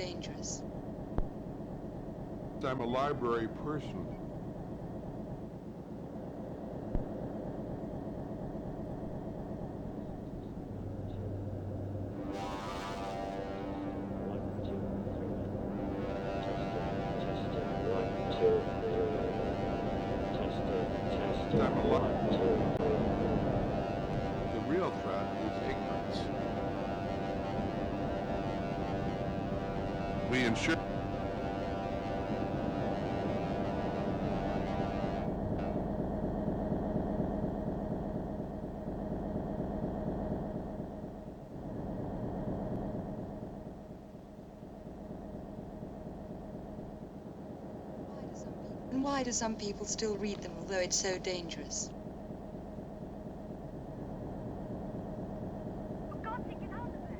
dangerous. I'm a library person. The real threat is ignorance. We ensure. And why do some people still read them, although it's so dangerous? For God's sake, get out of there!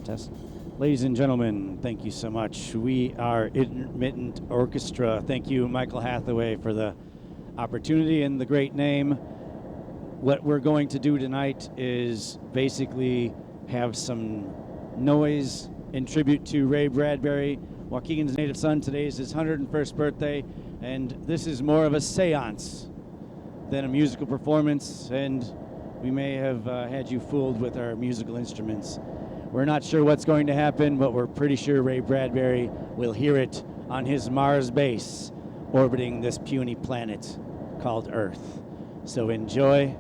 Test. Ladies and gentlemen, thank you so much. We are Intermittent Orchestra. Thank you, Michael Hathaway, for the opportunity and the great name. What we're going to do tonight is basically have some noise in tribute to Ray Bradbury, Waukegan's native son. Today is his 101st birthday, and this is more of a seance than a musical performance, and we may have had you fooled with our musical instruments. We're not sure what's going to happen, but we're pretty sure Ray Bradbury will hear it on his Mars base orbiting this puny planet called Earth. So enjoy.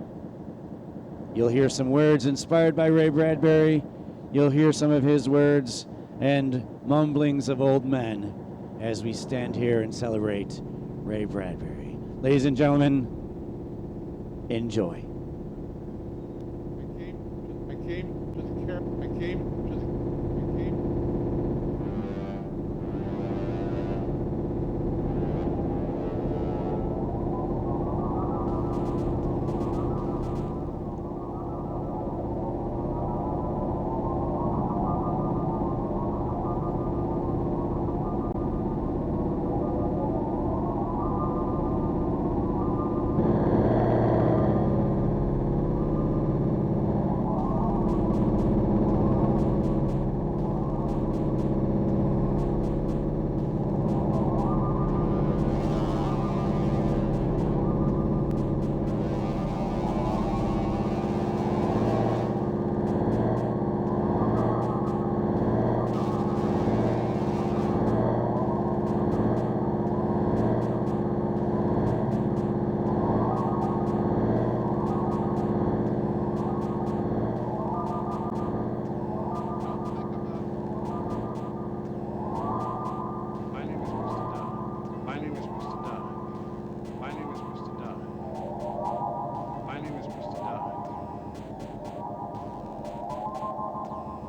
You'll hear some words inspired by Ray Bradbury. You'll hear some of his words and mumblings of old men as we stand here and celebrate Ray Bradbury. Ladies and gentlemen, enjoy.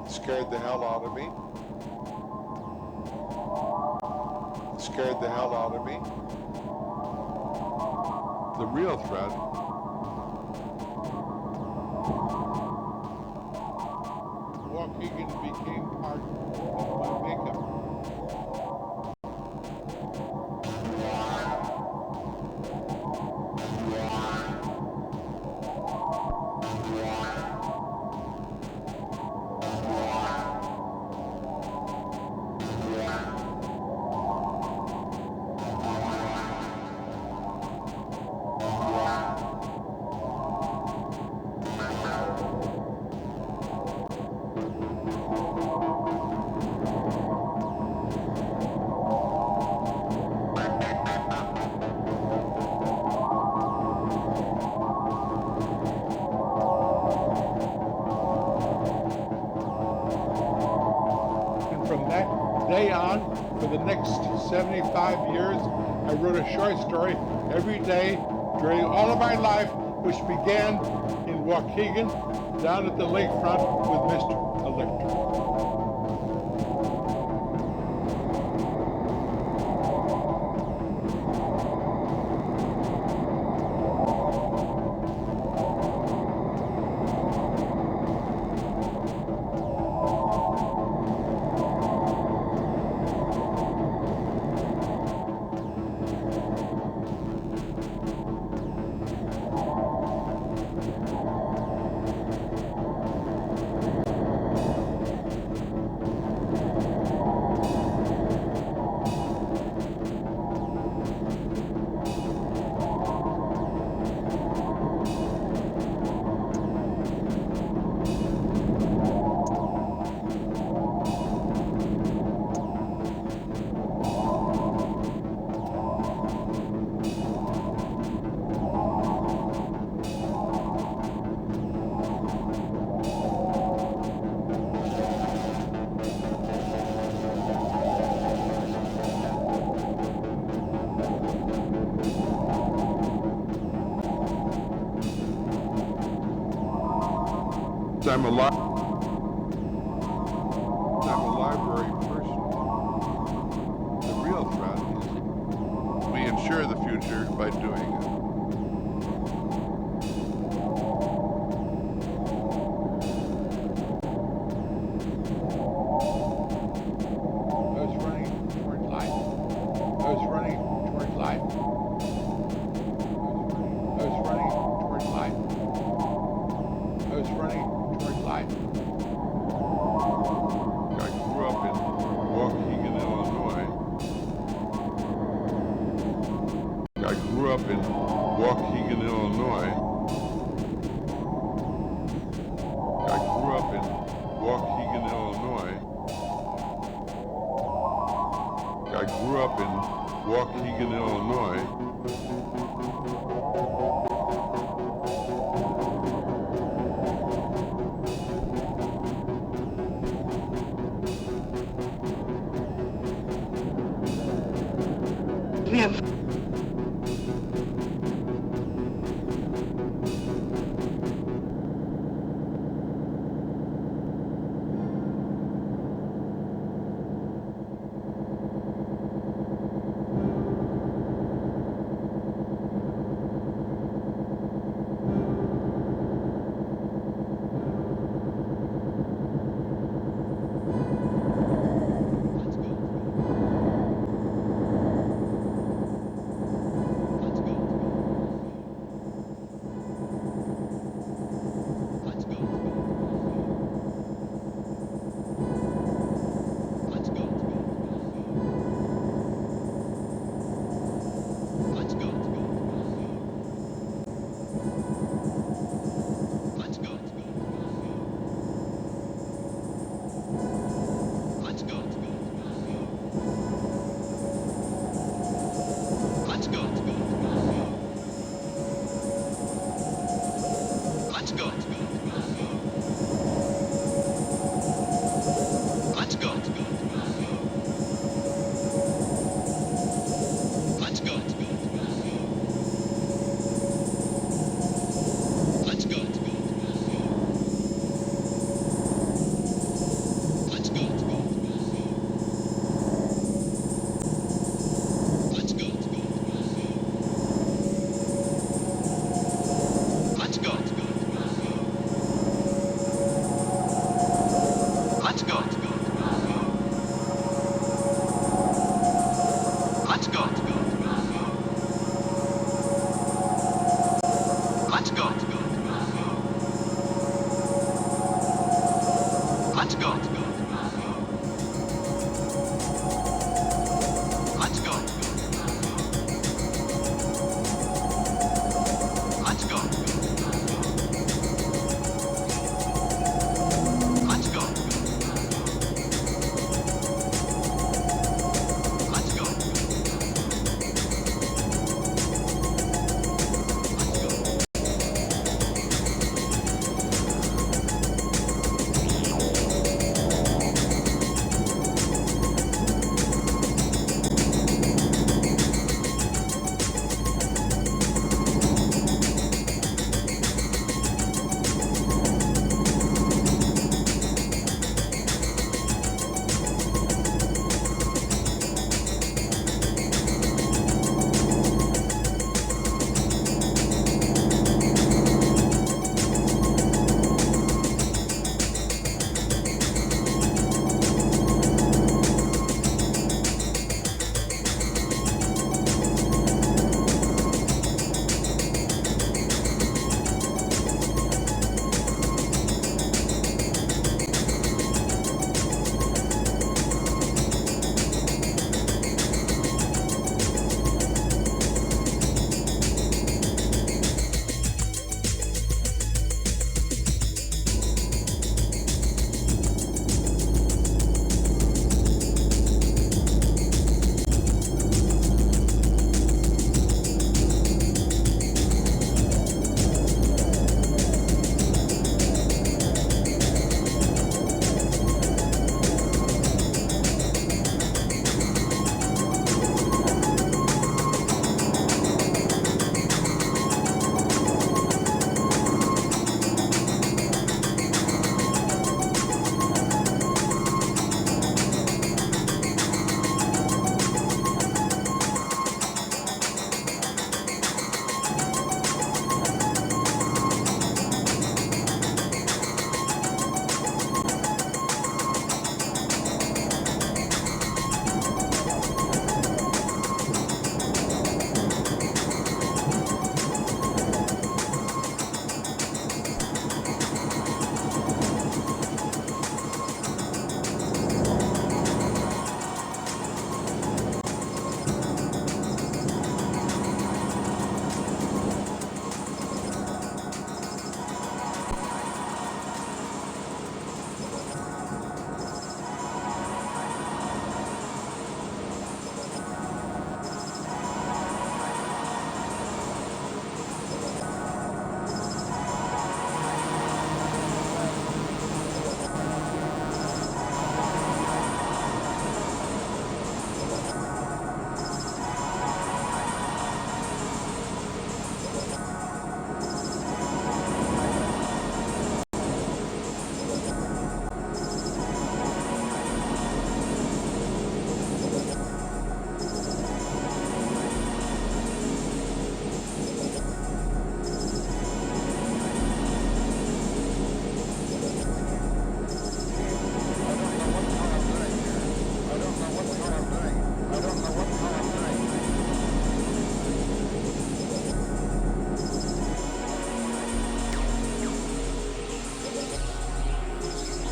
Scared the hell out of me. Scared the hell out of me. The real threat. Waukegan became part of my makeup. day on, for the next 75 years, I wrote a short story every day during all of my life, which began in Waukegan, down at the lakefront with Mr. Electric. I'm a library person. The real threat is we ensure the future by doing it. I was running towards life. I was running towards life. I was running towards life. I was running towards life. I grew up in Waukegan, Illinois. I grew up in Waukegan, Illinois. I grew up in Waukegan, Illinois. I grew up in Waukegan, Illinois.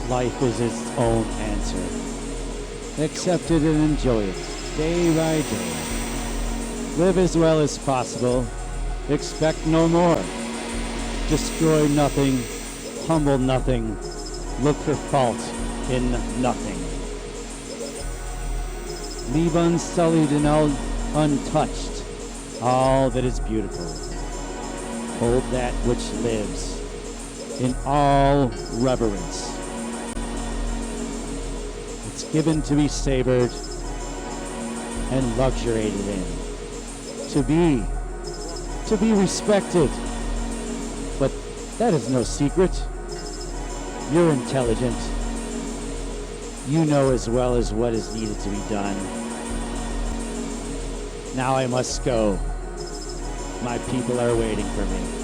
Life is its own answer. Accept it and enjoy it, day by day. Live as well as possible. Expect no more. Destroy nothing. Humble nothing. Look for fault in nothing. Leave unsullied and untouched all that is beautiful. Hold that which lives in all reverence. It's given to be savored and luxuriated in. To be respected. But that is no secret. You're intelligent. You know as well as what is needed to be done. Now I must go. My people are waiting for me.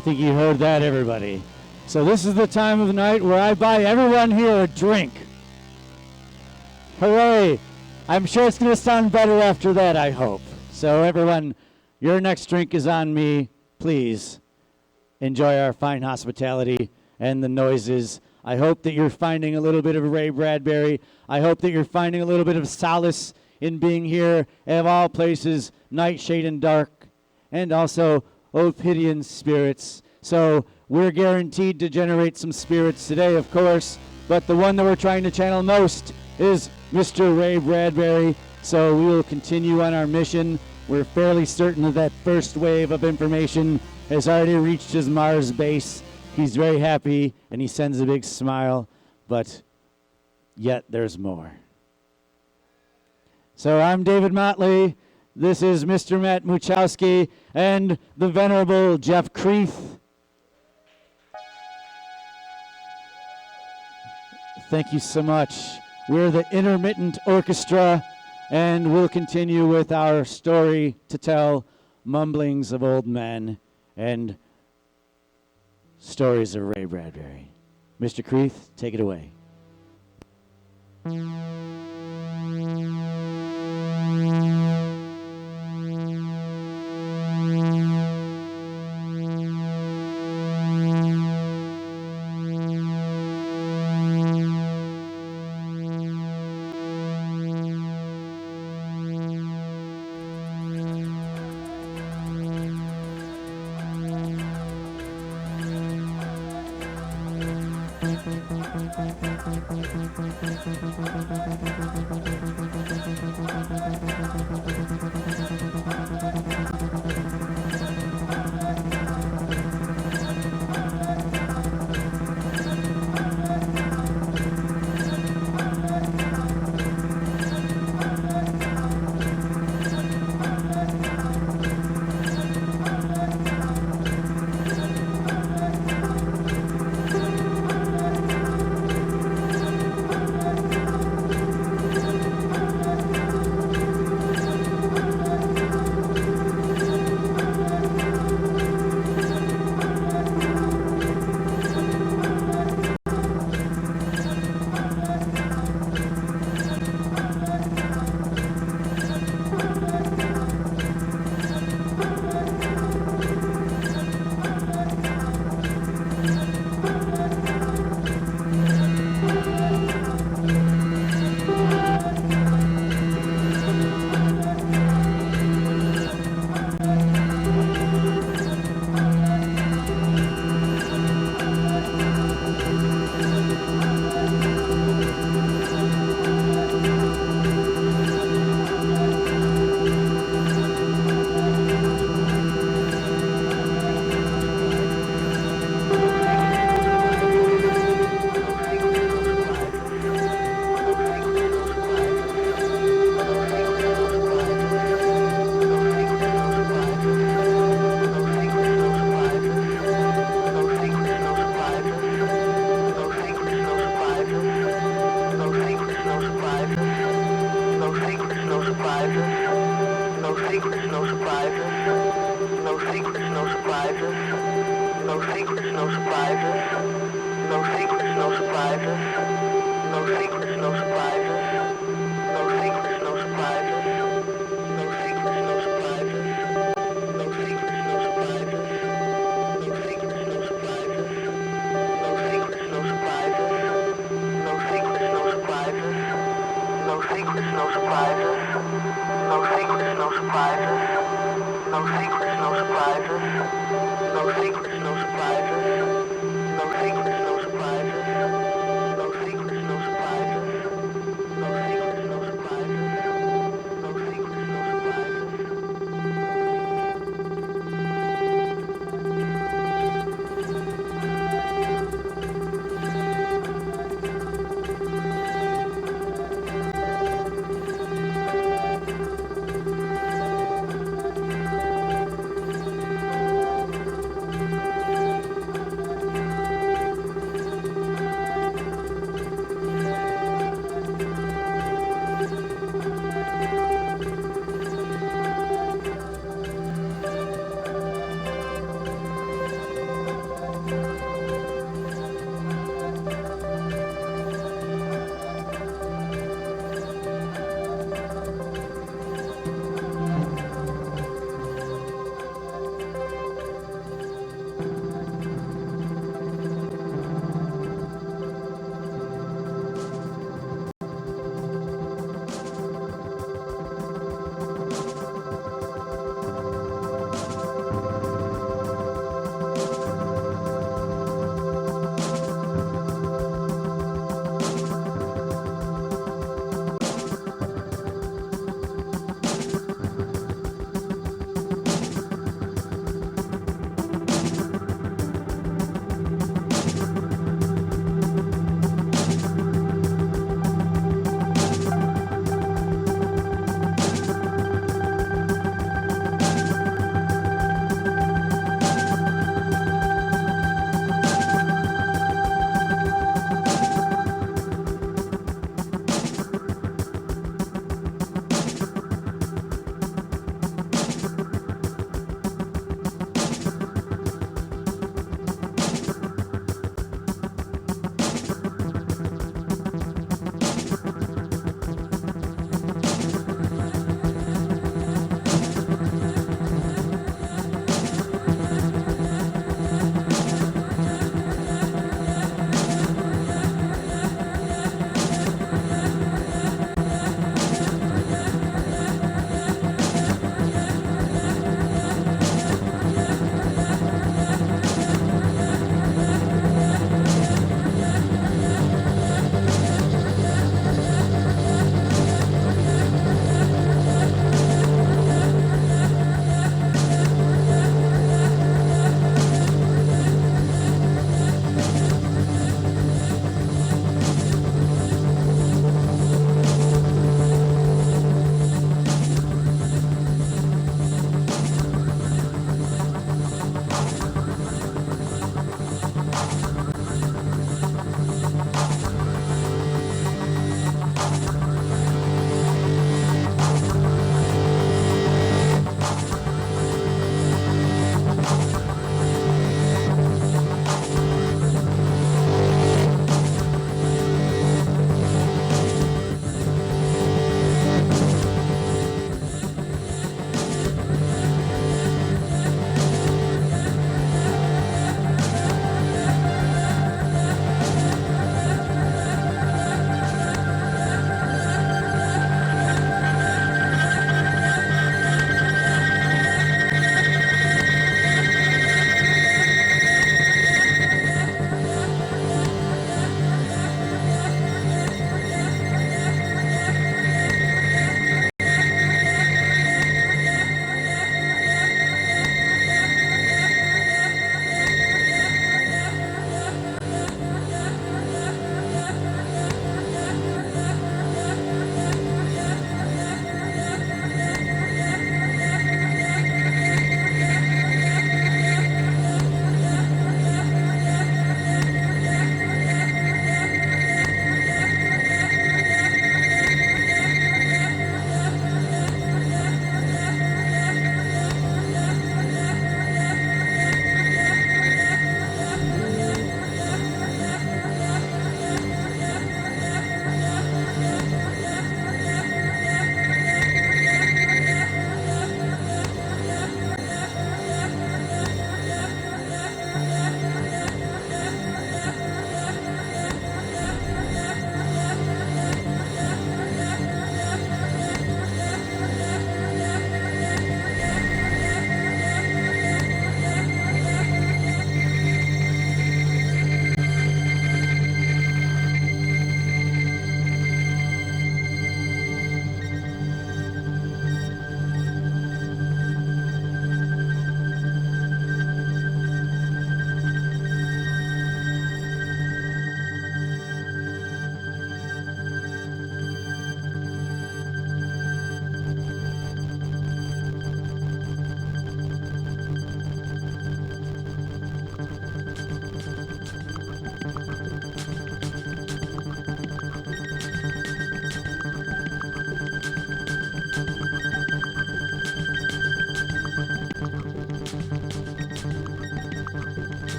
think you heard that, everybody. So this is the time of the night where I buy everyone here a drink. Hooray! I'm sure it's going to sound better after that, I hope. So everyone, your next drink is on me. Please enjoy our fine hospitality and the noises. I hope that you're finding a little bit of Ray Bradbury. I hope that you're finding a little bit of solace in being here, of all places, Nightshade and Dark, and also Ophidian spirits. So we're guaranteed to generate some spirits today, of course, but the one that we're trying to channel most is Mr. Ray Bradbury. So we will continue on our mission. We're fairly certain that that first wave of information has already reached his Mars base. He's very happy, and he sends a big smile, but yet there's more. So I'm David Motley. This is Mr. Matt Muchowski and the Venerable Jeff Creath. Thank you so much. We're the Intermittent Orchestra, and we'll continue with our story to tell, mumblings of old men and stories of Ray Bradbury. Mr. Creath, take it away.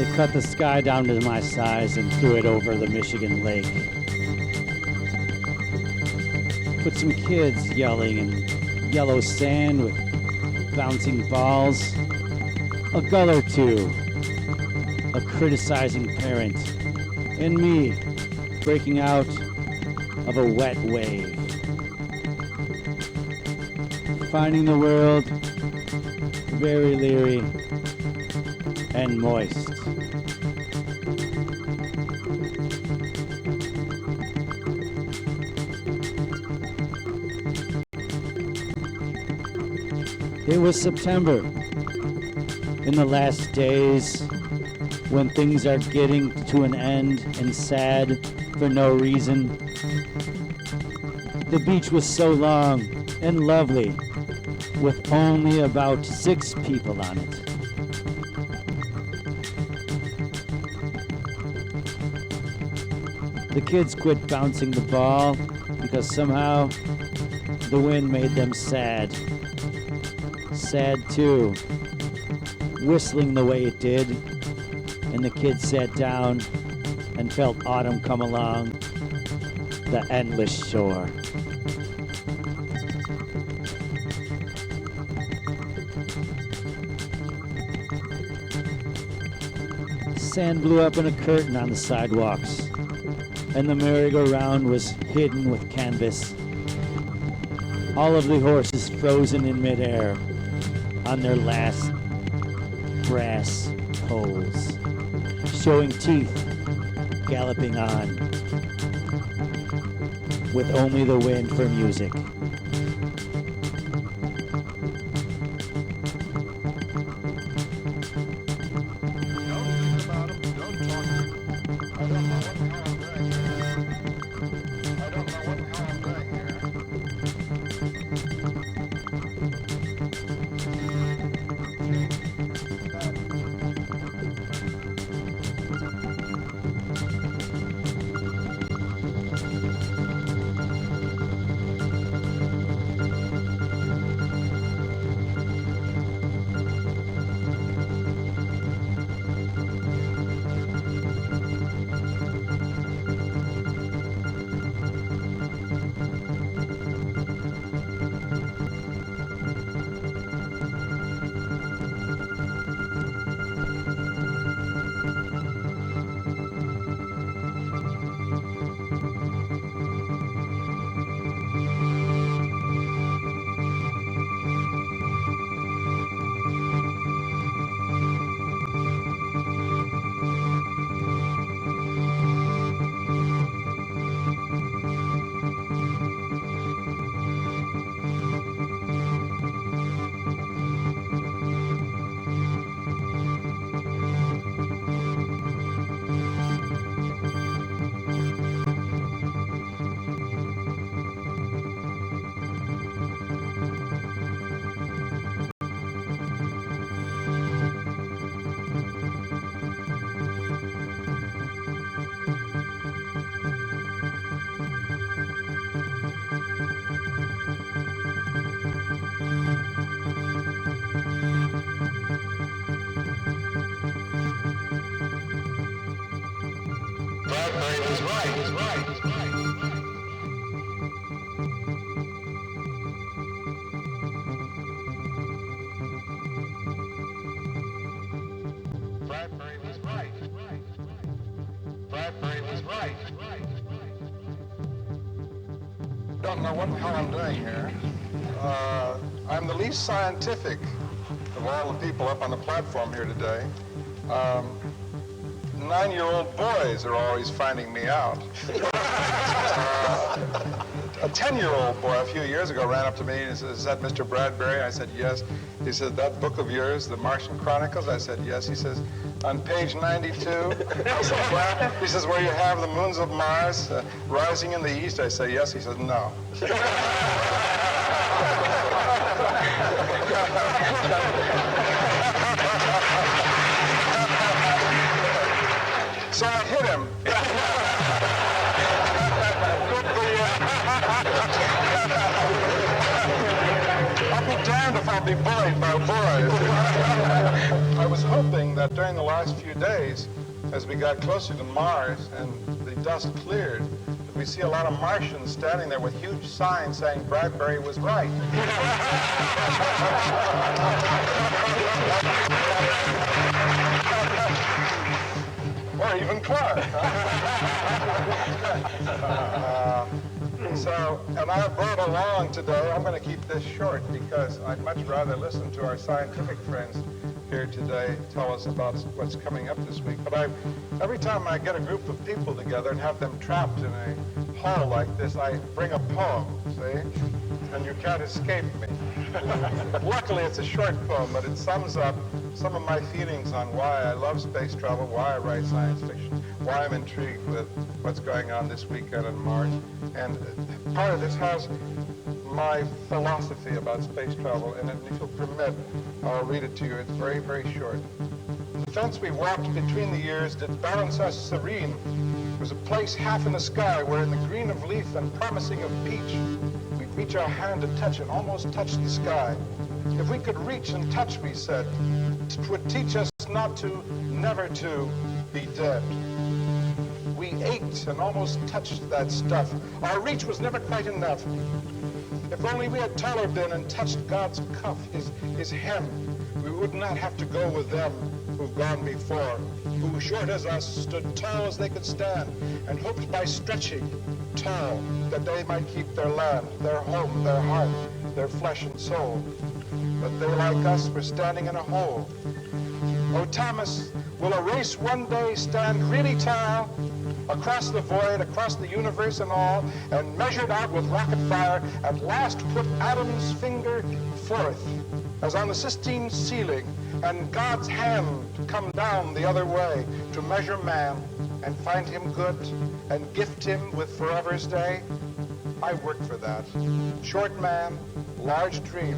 They cut the sky down to my size and threw it over the Michigan lake. Put some kids yelling in yellow sand with bouncing balls. A gull or two. A criticizing parent. And me breaking out of a wet wave. Finding the world very leery and moist. It was September, in the last days, when things are getting to an end and sad for no reason. The beach was so long and lovely, with only about 6 people on it. The kids quit bouncing the ball because somehow the wind made them sad. Sad too, whistling the way it did, and the kids sat down and felt autumn come along the endless shore. Sand blew up in a curtain on the sidewalks, and the merry-go-round was hidden with canvas. All of the horses frozen in midair on their last brass poles, showing teeth, galloping on, with only the wind for music. Bradbury was right. Bradbury was right. Bradbury was right. Don't know what the hell I'm doing here. I'm the least scientific of all the people up on the platform here today. 9-year-old boys are always finding me out. A 10-year-old boy a few years ago ran up to me and said, "Is that Mr. Bradbury?" I said, "Yes." He said, "That book of yours, The Martian Chronicles?" I said, "Yes." He says, "On page 92? I said, "Yeah." He says, "Where you have the moons of Mars rising in the east?" I say, "Yes." He says, "No." So I hit him. I'll be damned if I'll be bullied by boys. I was hoping that during the last few days, as we got closer to Mars and the dust cleared, that we see a lot of Martians standing there with huge signs saying Bradbury was right. Or even Clark. And I brought along today, I'm going to keep this short because I'd much rather listen to our scientific friends here today tell us about what's coming up this week. But every time I get a group of people together and have them trapped in a hall like this, I bring a poem, see? And you can't escape me. But luckily it's a short poem, but it sums up some of my feelings on why I love space travel, why I write science fiction, why I'm intrigued with what's going on this weekend on Mars. And part of this has my philosophy about space travel in it. And if you'll permit, I'll read it to you. It's very, very short. The fence we walked between the years did balance us serene. It was a place half in the sky where in the green of leaf and promising of peach, we'd reach our hand to touch and almost touch the sky. If we could reach and touch, we said, it would teach us not to, never to, be dead. We ached and almost touched that stuff. Our reach was never quite enough. If only we had taller been and touched God's cuff, his hem, we would not have to go with them who've gone before, who short as us stood tall as they could stand, and hoped by stretching tall that they might keep their land, their home, their heart, their flesh and soul. But they, like us, were standing in a hole. Oh, Thomas, will a race one day stand really tall across the void, across the universe and all, and measured out with rocket fire, at last put Adam's finger forth, as on the Sistine ceiling, and God's hand come down the other way to measure man and find him good and gift him with forever's day? I work for that. Short man, large dream.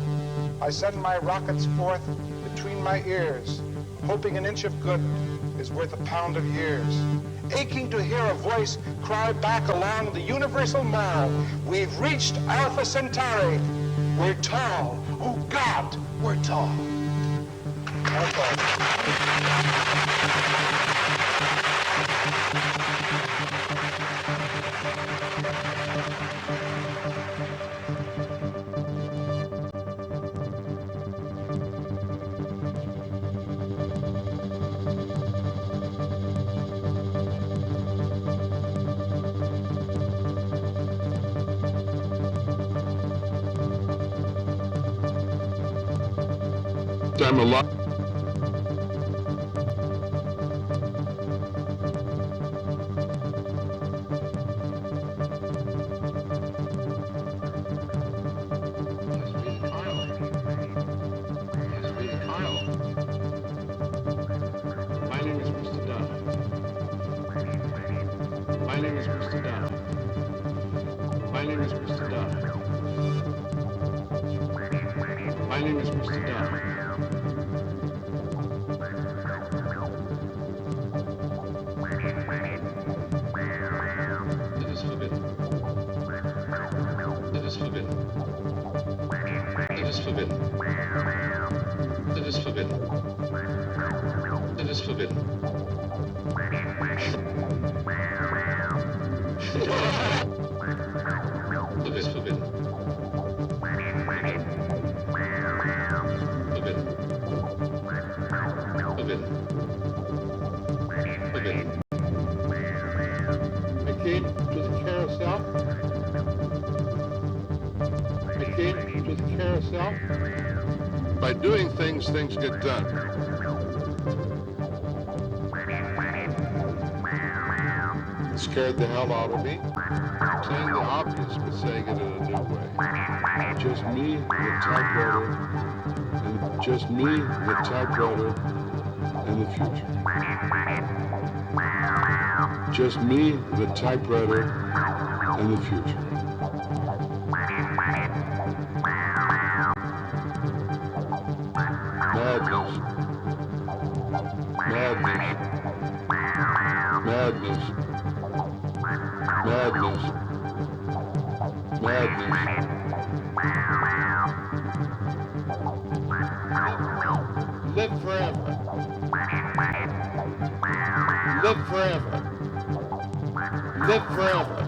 I send my rockets forth between my ears, hoping an inch of good is worth a pound of years. Aching to hear a voice cry back along the universal mall, we've reached Alpha Centauri. We're tall. Oh God, we're tall. I'm alive. My name is Mr. Duff. My name is Mr. Duff. My name is Mr. Duff. My name is Mr. Duff. It is forbidden. It is forbidden. It is forbidden. It is forbidden. It is forbidden. It is forbidden. Forbidden. Forbidden. Forbidden. I came to the carousel. I came to the carousel. By doing things, things get done. It scared the hell out of me. Saying the obvious, but saying it in a new way. Just me, the typewriter, and just me, the typewriter, and the future. Just me, the typewriter, and the future. Madness. Madness. Madness. Madness. Madness. Live forever. forever. Live forever.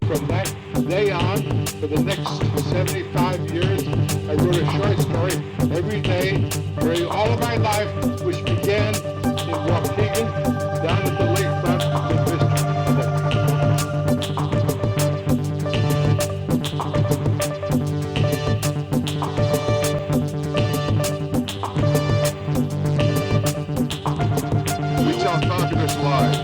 From that day on, for the next 75 years, I wrote a short story every day during all of my life, which began in Waukegan, down at the lakefront in Vista. We tell communists lies.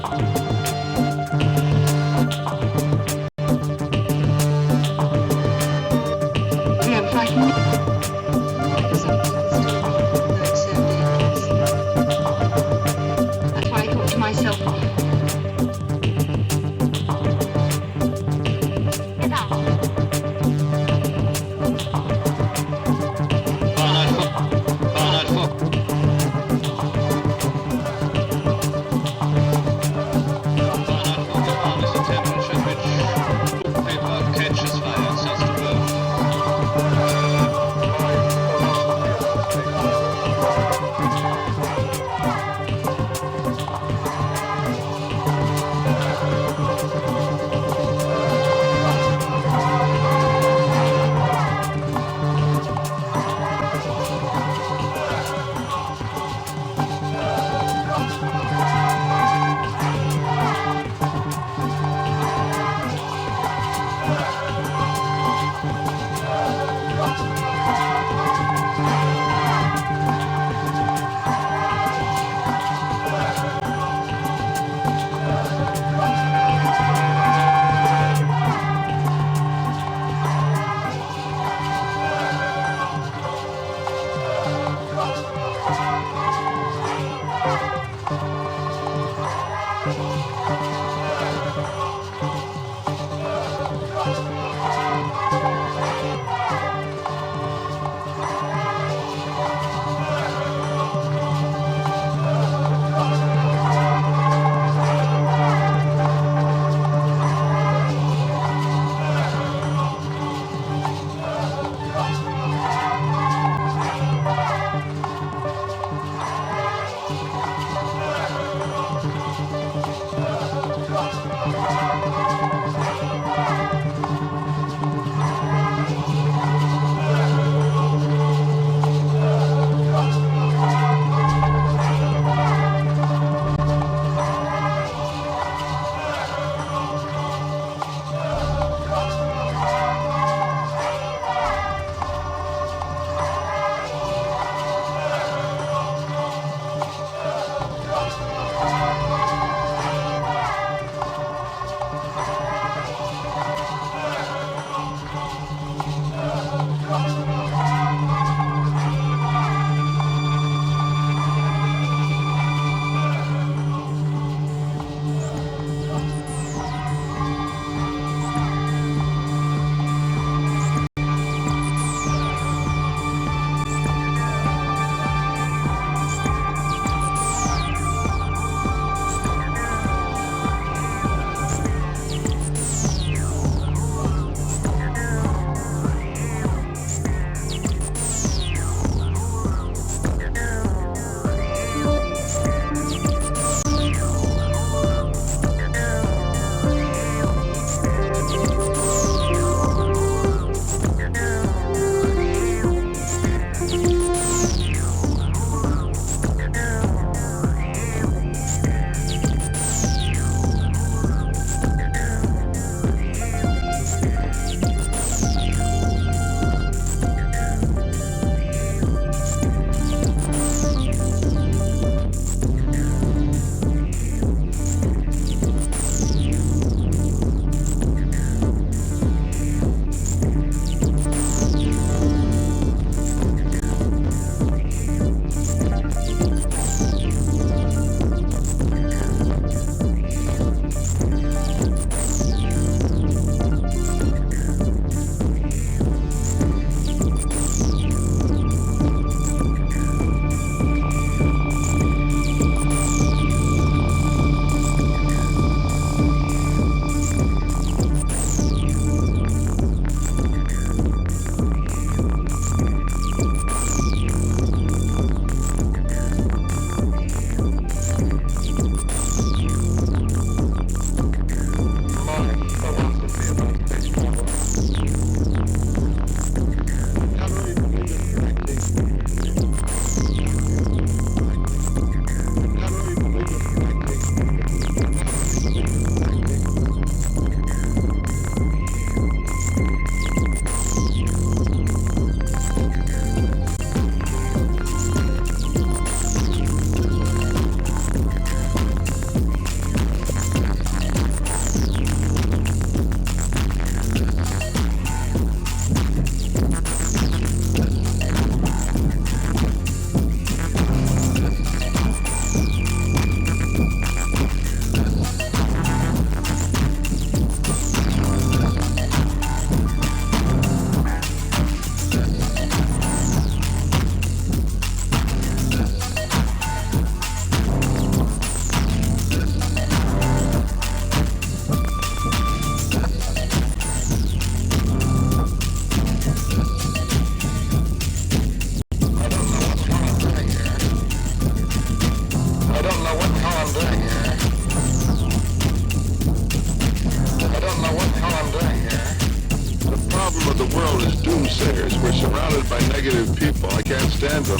world is doomsayers. We're surrounded by negative people. I can't stand them.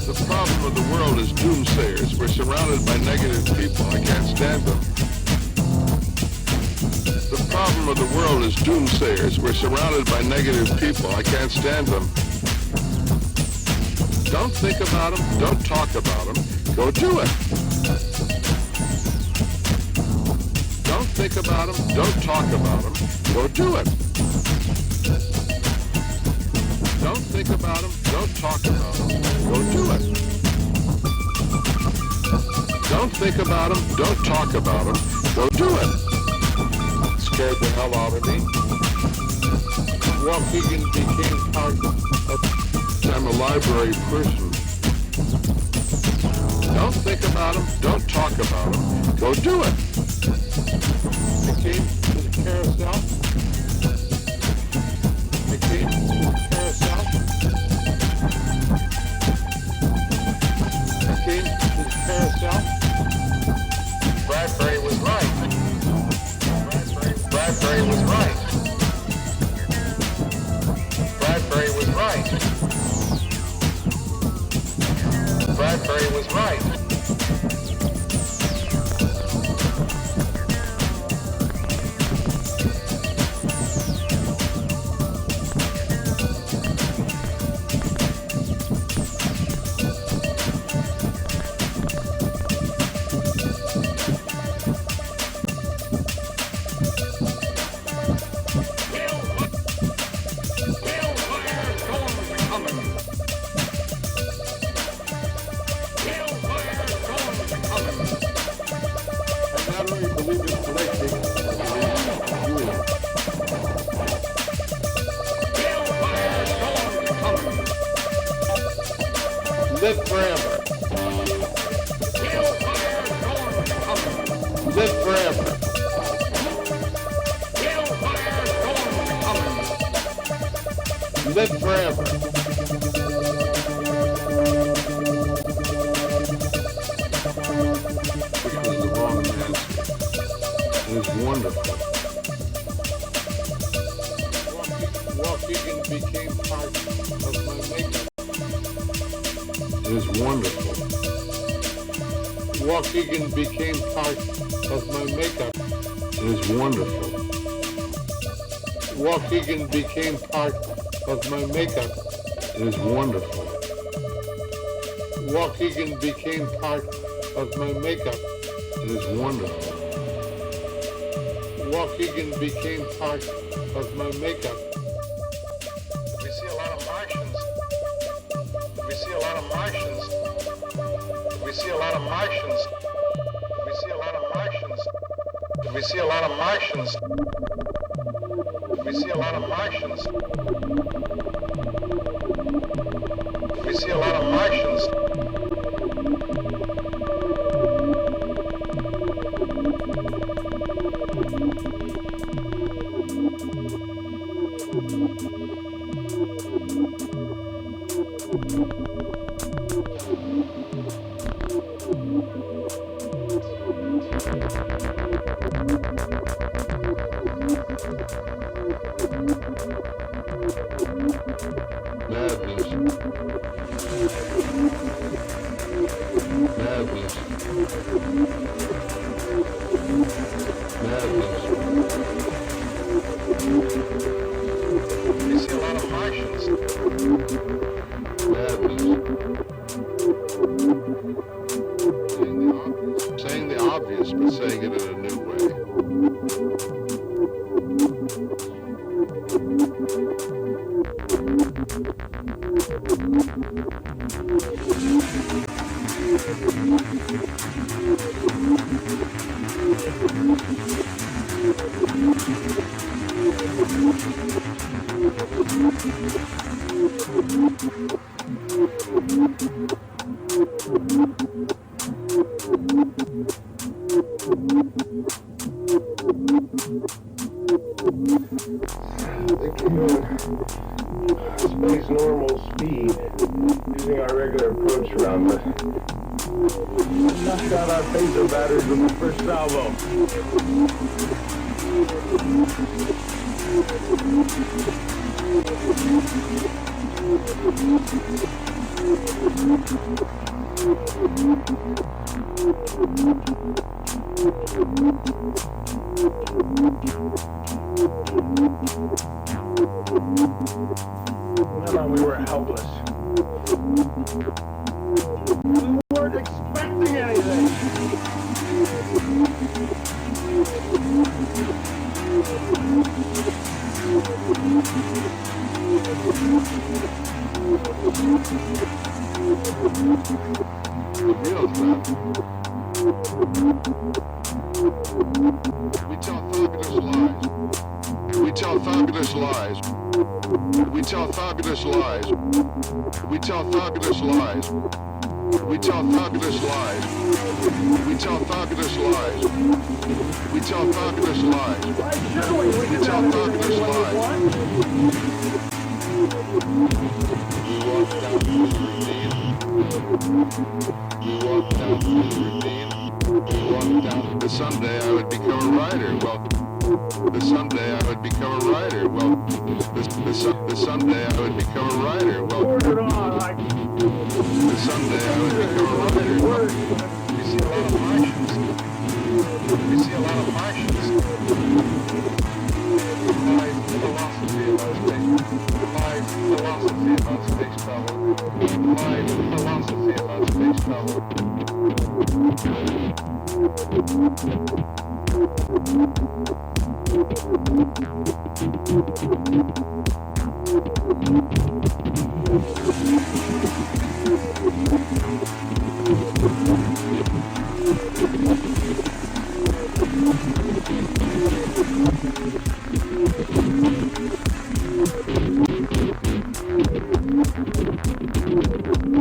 The problem of the world is doomsayers. We're surrounded by negative people. I can't stand them. The problem of the world is doomsayers. We're surrounded by negative people. I can't stand them. Don't think about them. Don't talk about them. Go do it. Don't think about them. Don't talk about them. Go do it. Don't think about them. Don't talk about them. Go do it. Don't think about them. Don't talk about them. Go do it. Scared the hell out of me. Waukegan became part of... I'm a library person. Don't think about them. Don't talk about them. Go do it. I came to the carousel. I came to the carousel. I came to the carousel. Bradbury was right. Bradbury was right. Bradbury was right. Bradbury was right. Live forever. Live forever. Live forever. Which was the wrong answer. It is wonderful. Waukegan became part of my makeup. It is wonderful. Waukegan became part of my makeup. It is wonderful. Waukegan became part of my makeup. It is wonderful. Waukegan became part of my makeup. It is wonderful. Waukegan became part of my makeup. We see a lot of Martians. We see a lot of Martians. We see a lot of Martians. We see a lot of Martians. We see a lot of Martians. We see a lot of Martians. We see a lot of Martians. Madness. Madness. Madness. We see a lot of Martians. Madness. Saying the obvious, but saying it in a new way. Space normal speed using our regular approach around the Knocked out our phaser batteries with the first salvo. No, we were helpless. We weren't expecting anything. The real stuff. We tell fabulous lies. We tell fabulous lies. We tell fabulous lies. We tell fabulous lies. We tell fabulous lies. We tell fabulous lies. We tell fabulous lies. Why should we? We can tell have fabulous anything we lies. want. We walk down through the ravine. We walk down through the ravine. We walk down. Someday I would become a writer. Well, someday I would become a writer. Well, someday I would become a writer. Well, Poured it on like someday I would become a writer. Well, we see a lot of Martians. We see a lot of Martians. My philosophy about space. My philosophy about space travel. My philosophy about space travel.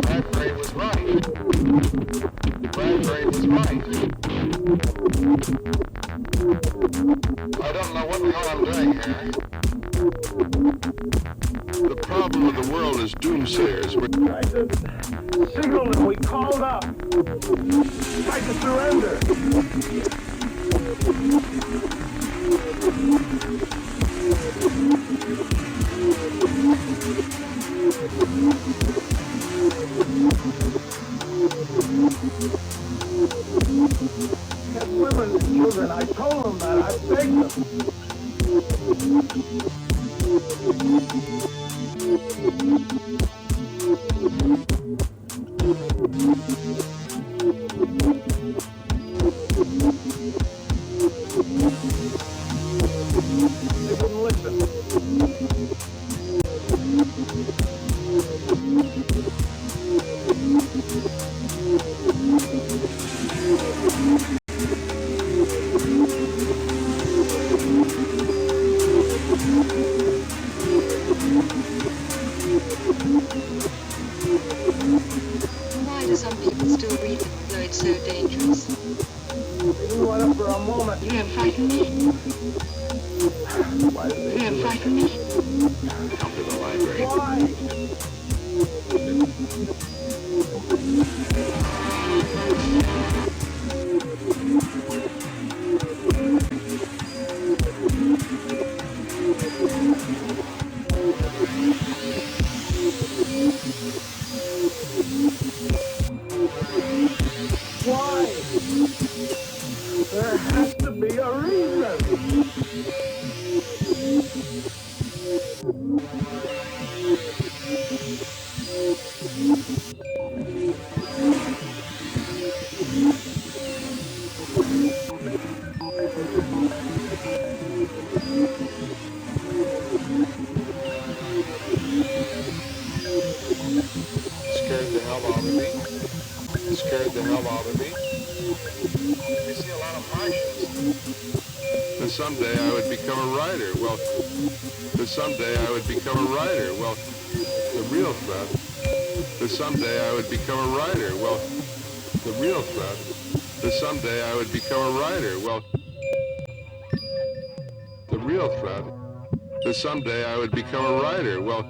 Bradbury was right. Bradbury was right. I don't know what the hell I'm doing here. The problem of the world is doomsayers. tried to signal and we called up. Tried to surrender. Kept women and children. I told them that. I begged them. They wouldn't listen. Why do some people still read them, although it's so dangerous? They didn't want it for a moment. You don't frighten me. Why did You they? don't frighten me. Come to the library. Why? Why? There has to be a reason. Scared the hell out of me. Scared the hell out of me. We see a lot of Martians. And someday I would become a writer. Well, that someday I would become a writer. Well, the real threat. That someday I would become a writer. Well, the real threat. That someday I would become a writer. Well, the real threat. That someday I would become a writer. Well,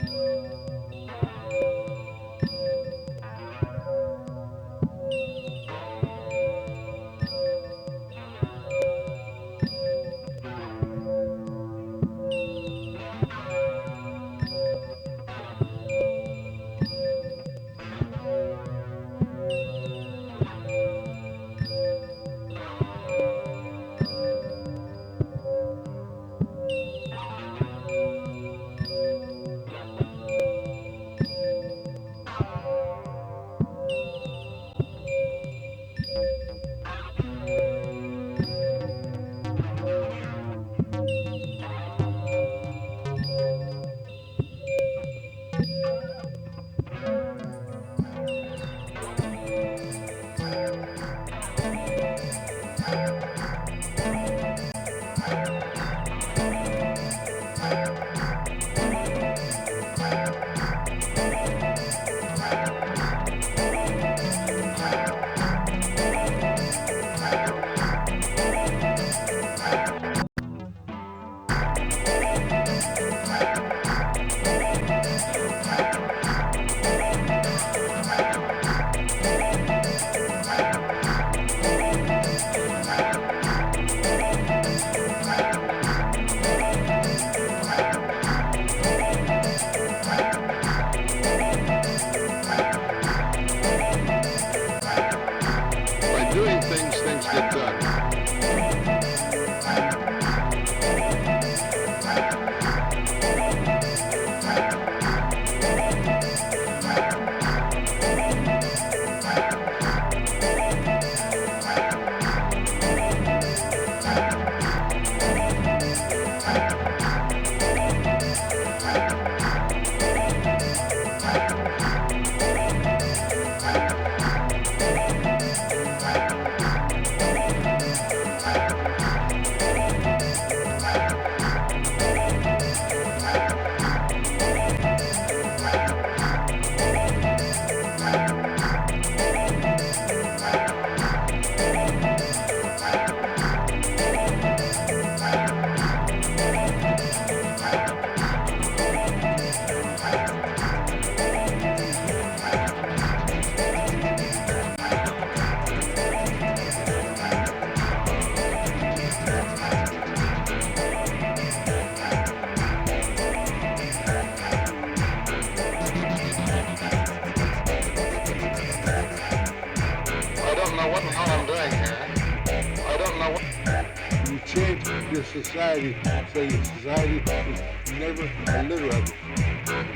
your society so your society is never illiterate.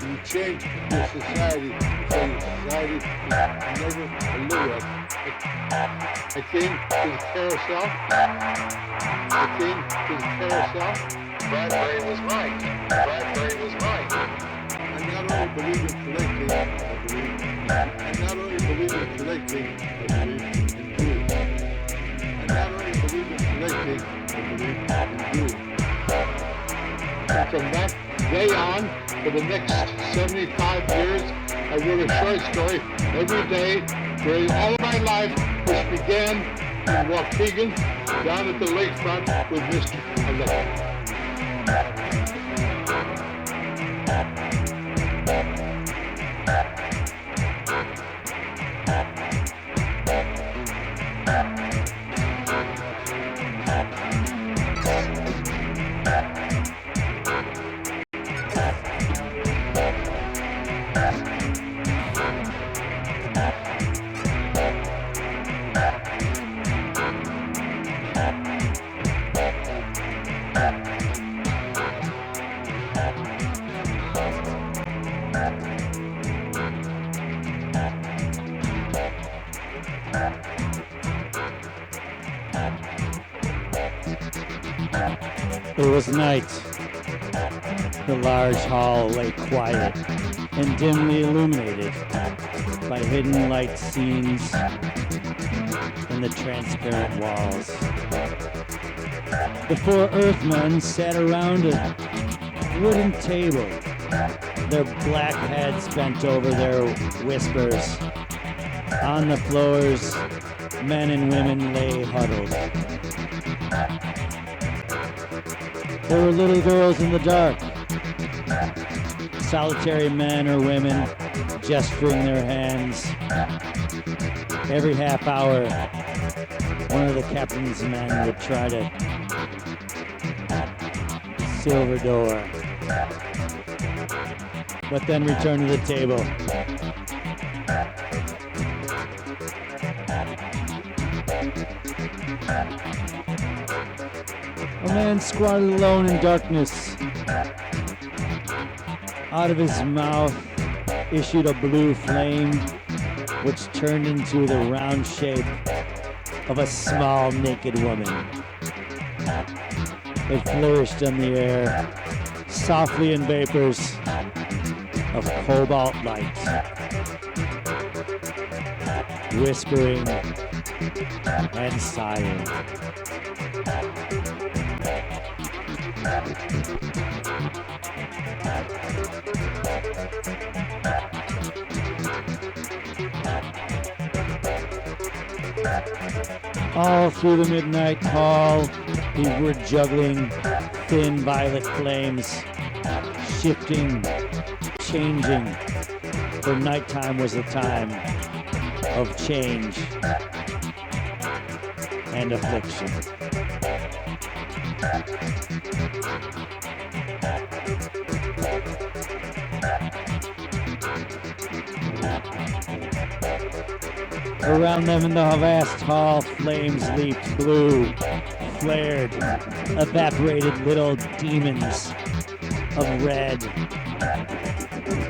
You change your society so your society is never illiterate. I came to the carousel. Bradbury was right. Bradbury was right. I not only believe in collecting, I not only believe in collecting, I believe in doing. I not only believe in collecting, I believe in doing. And from that day on, for the next 75 years, I wrote a short story every day during all of my life, which began in Waukegan, down at the lakefront with Mr. Electric. It was night. The large hall lay quiet and dimly illuminated by hidden light scenes in the transparent walls. The four Earthmen sat around a wooden table, their black heads bent over their whiskers. On the floors, men and women lay huddled. There were little girls in the dark, solitary men or women gesturing their hands. Every half hour, one of the captain's men would try to silver door, but then return to the table. A man squatted alone in darkness. Out of his mouth issued a blue flame, which turned into the round shape of a small naked woman. It flourished in the air, softly in vapors of cobalt light, whispering and sighing. All through the midnight hall, we were juggling thin violet flames, shifting, changing, for nighttime was a time of change and affliction. Around them in the vast hall, flames leaped blue, flared, evaporated little demons of red.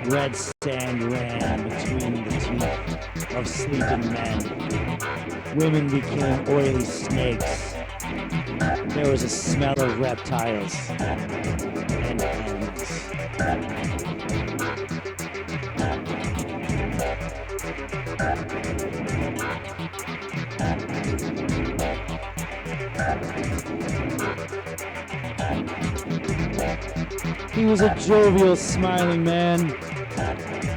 Red sand ran between the teeth of sleeping men. Women became oily snakes. There was a smell of reptiles and animals. He was a jovial, smiling man,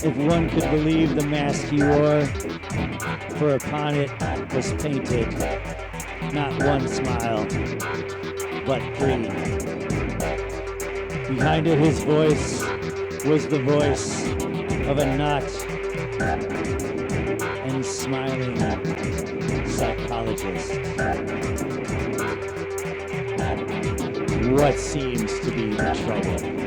if one could believe the mask he wore, for upon it was painted not one smile, but three. Behind it, his voice was the voice of a not and smiling psychologist. What seems to be the trouble?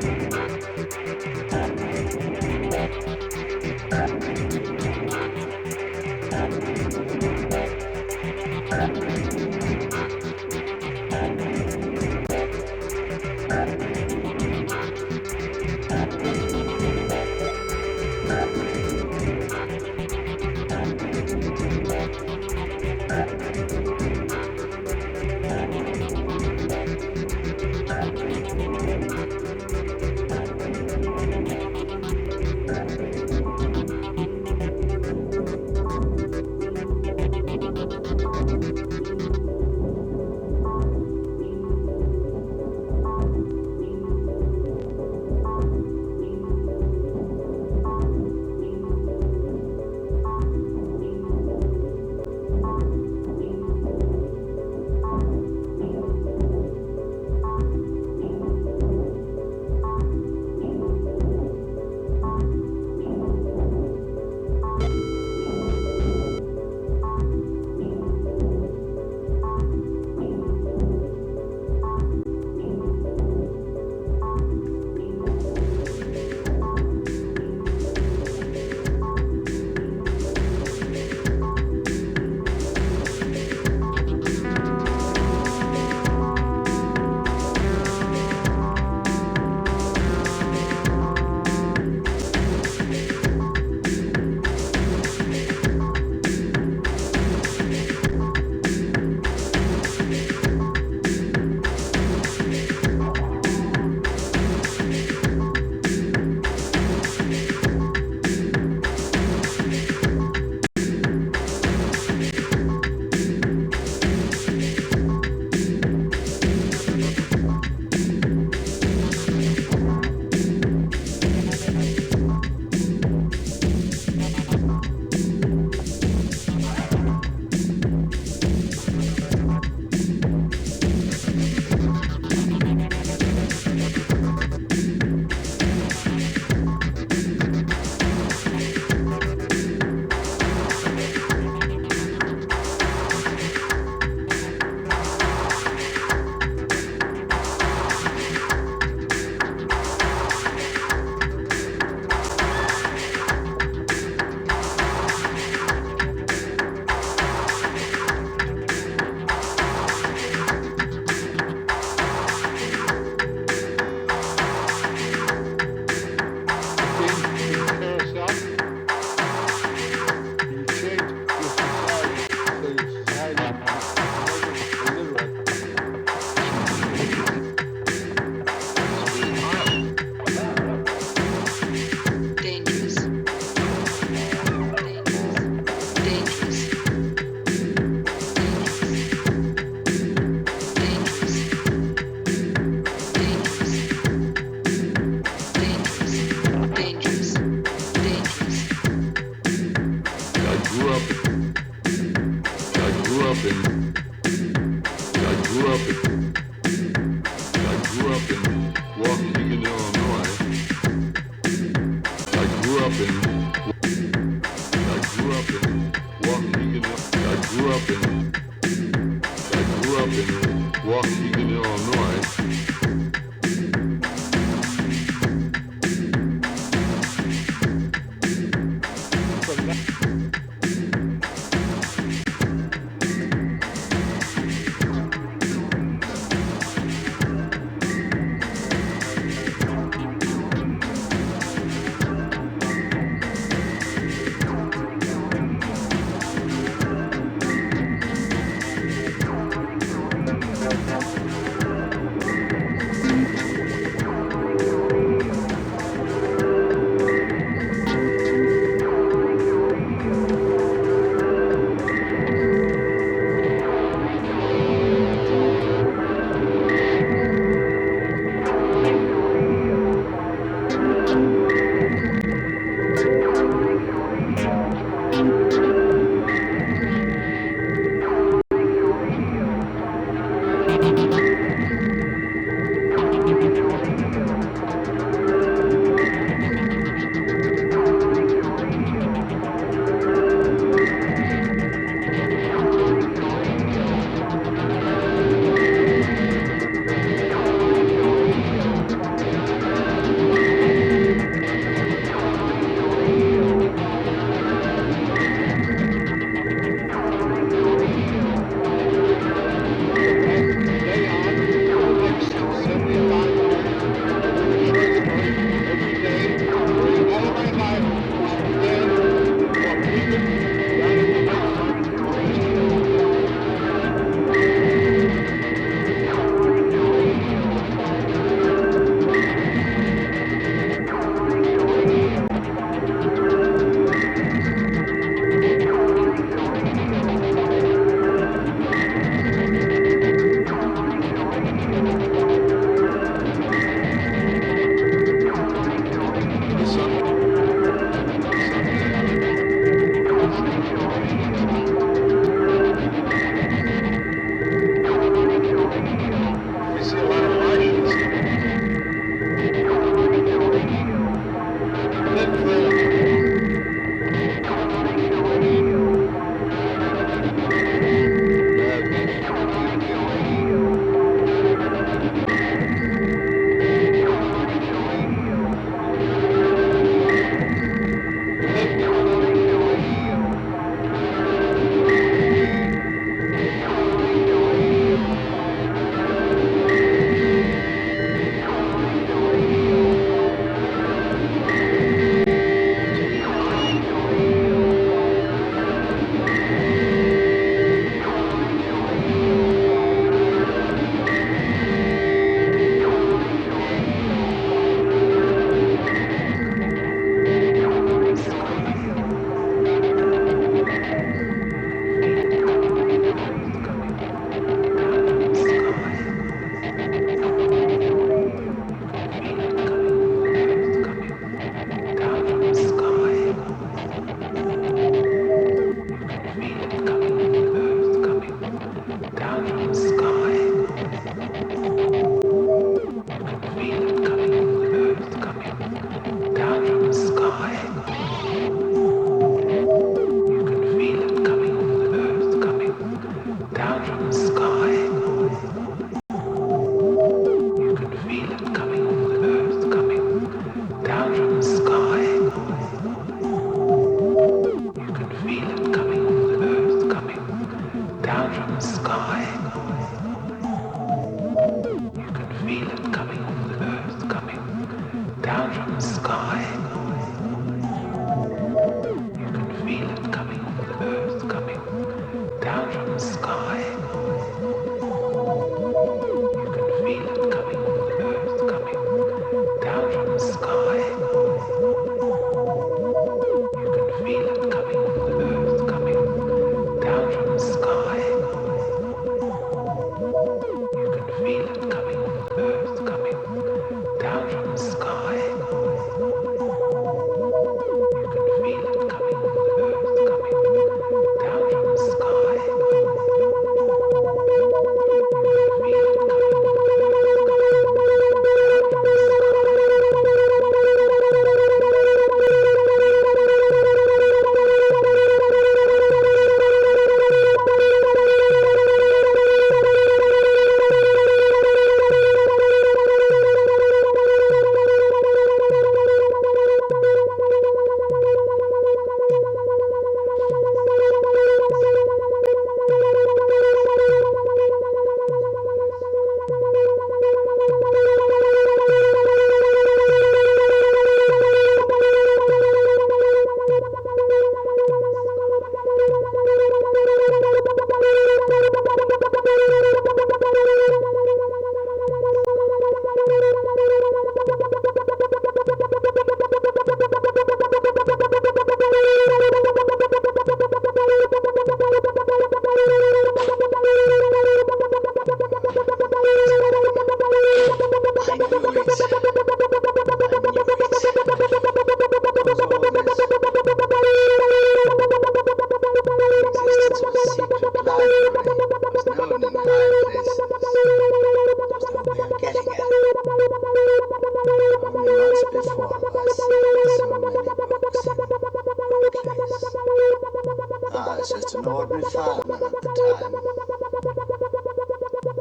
an ordinary fireman at the time.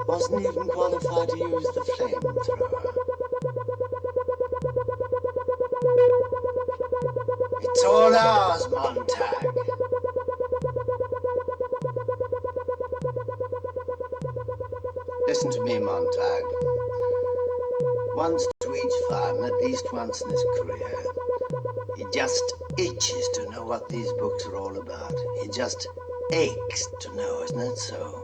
Wasn't even qualified to use the flamethrower. It's all ours, Montag. Listen to me, Montag. Once to each fireman, at least once in his career, he just itches to know what these books are all about. He just aches to know, isn't it so?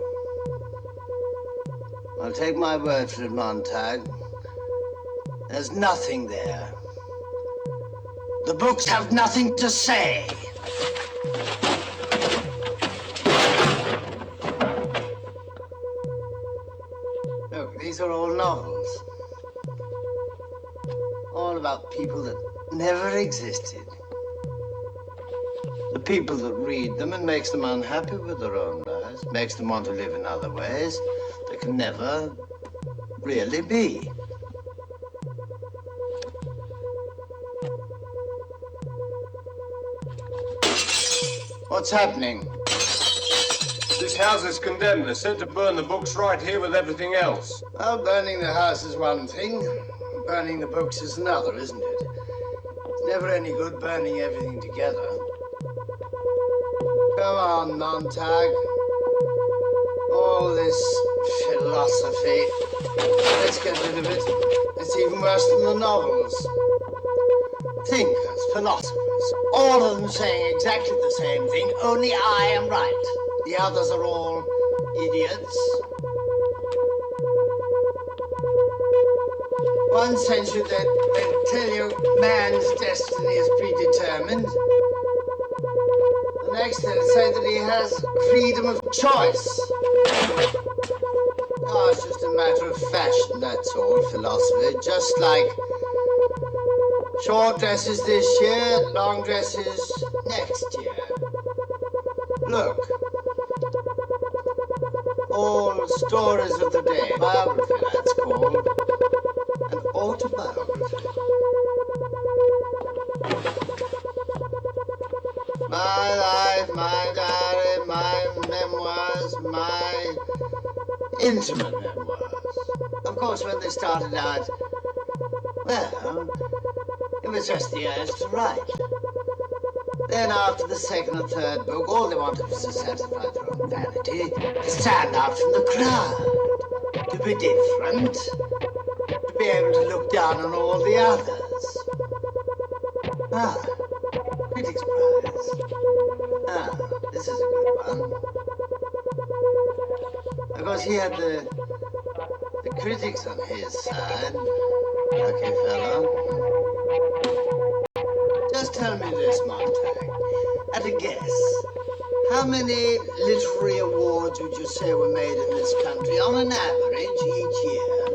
Well, take my word for it, Montag. There's nothing there. The books have nothing to say. Look, these are all novels. All about people that never existed. The people that read them and makes them unhappy with their own lives, makes them want to live in other ways that can never really be. What's happening? This house is condemned. They're sent to burn the books right here with everything else. Well, burning the house is one thing. Burning the books is another, isn't it? It's never any good burning everything together. Come on, Montag. All this philosophy. Let's get rid of it. It's even worse than the novels. Thinkers, philosophers, all of them saying exactly the same thing, only I am right. The others are all idiots. One century they tell you man's destiny is predetermined. The next they'll say that he has freedom of choice. Oh, it's just a matter of fashion, that's all, philosophy. Just like short dresses this year, long dresses next year. Look. All stories of the day. Biography, that's called. An autobiography. My life, my diary, my memoirs, my intimate memoirs. Of course, when they started out, well, it was just the urge to write. Then after the second or third book, all they wanted was to satisfy their own vanity, to stand out from the crowd, to be different, to be able to look down on all the others. Ah, Critics' Prize. Ah, this is a good one. Of course, he had the critics on his side. Lucky fellow. Just tell me this, Montag. At a guess, how many literary awards would you say were made in this country on an average each year?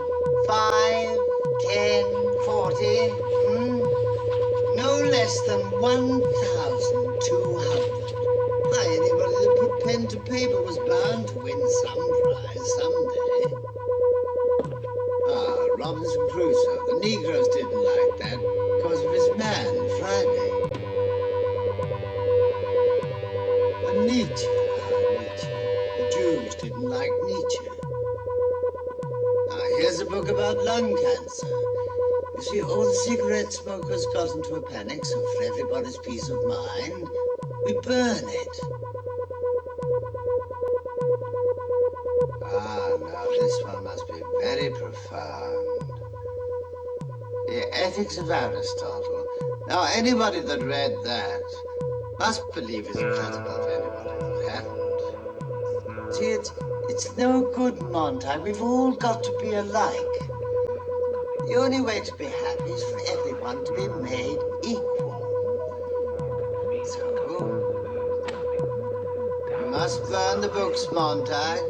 5, 10, 40? No less than 1,200. Why, anybody that put pen to paper was bound to win some prize someday. Ah, Robinson Crusoe. The Negroes didn't like that because of his man, Friday. And Nietzsche. The Jews didn't like Nietzsche. Now, here's a book about lung cancer. You see, all the cigarette smokers got into a panic, so for everybody's peace of mind, we burn it. Ah, now this one must be very profound. The Ethics of Aristotle. Now, anybody that read that must believe it's flat above anybody that hadn't. See, it's no good, Montag. We've all got to be alike. The only way to be happy is for everyone to be made equal. So, you must burn the books, Montag.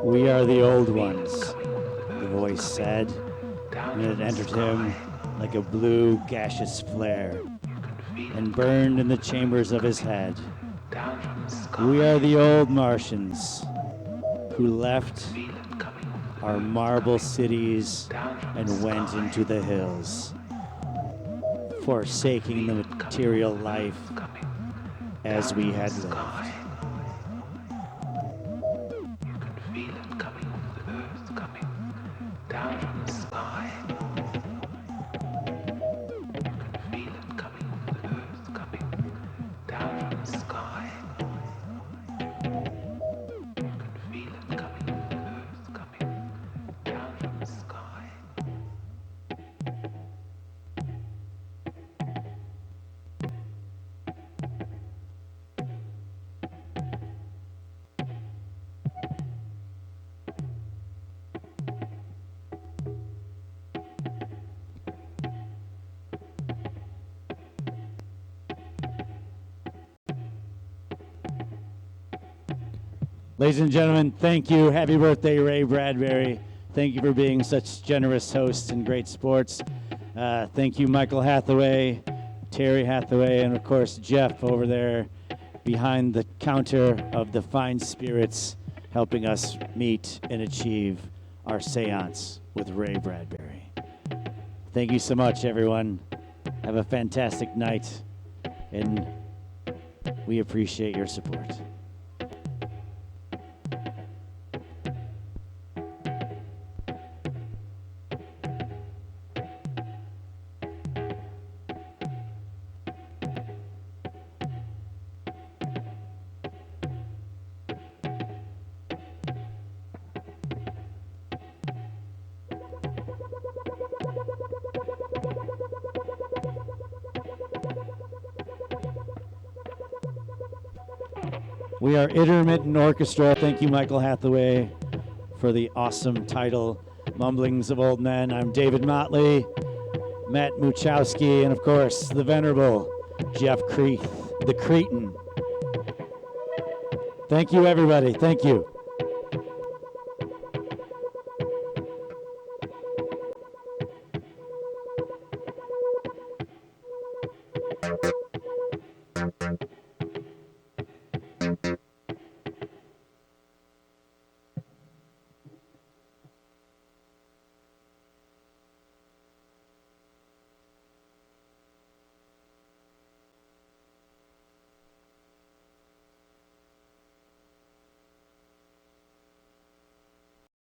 We are the old ones, the voice said, and it entered him like a blue gaseous flare and burned in the chambers of his head. We are the old Martians who left our marble cities and went into the hills, forsaking the material life as we had lived. Ladies and gentlemen, thank you. Happy birthday, Ray Bradbury. Thank you for being such generous hosts and great sports. Thank you, Michael Hathaway, Terry Hathaway, and of course, Jeff over there behind the counter of the fine spirits, helping us meet and achieve our seance with Ray Bradbury. Thank you so much, everyone. Have a fantastic night, and we appreciate your support. We are Intermittent Orchestra. Thank you, Michael Hathaway, for the awesome title, Mumblings of Old Men. I'm David Motley, Matt Muchowski, and of course, the venerable Jeff Creath, the Clayton. Thank you, everybody. Thank you.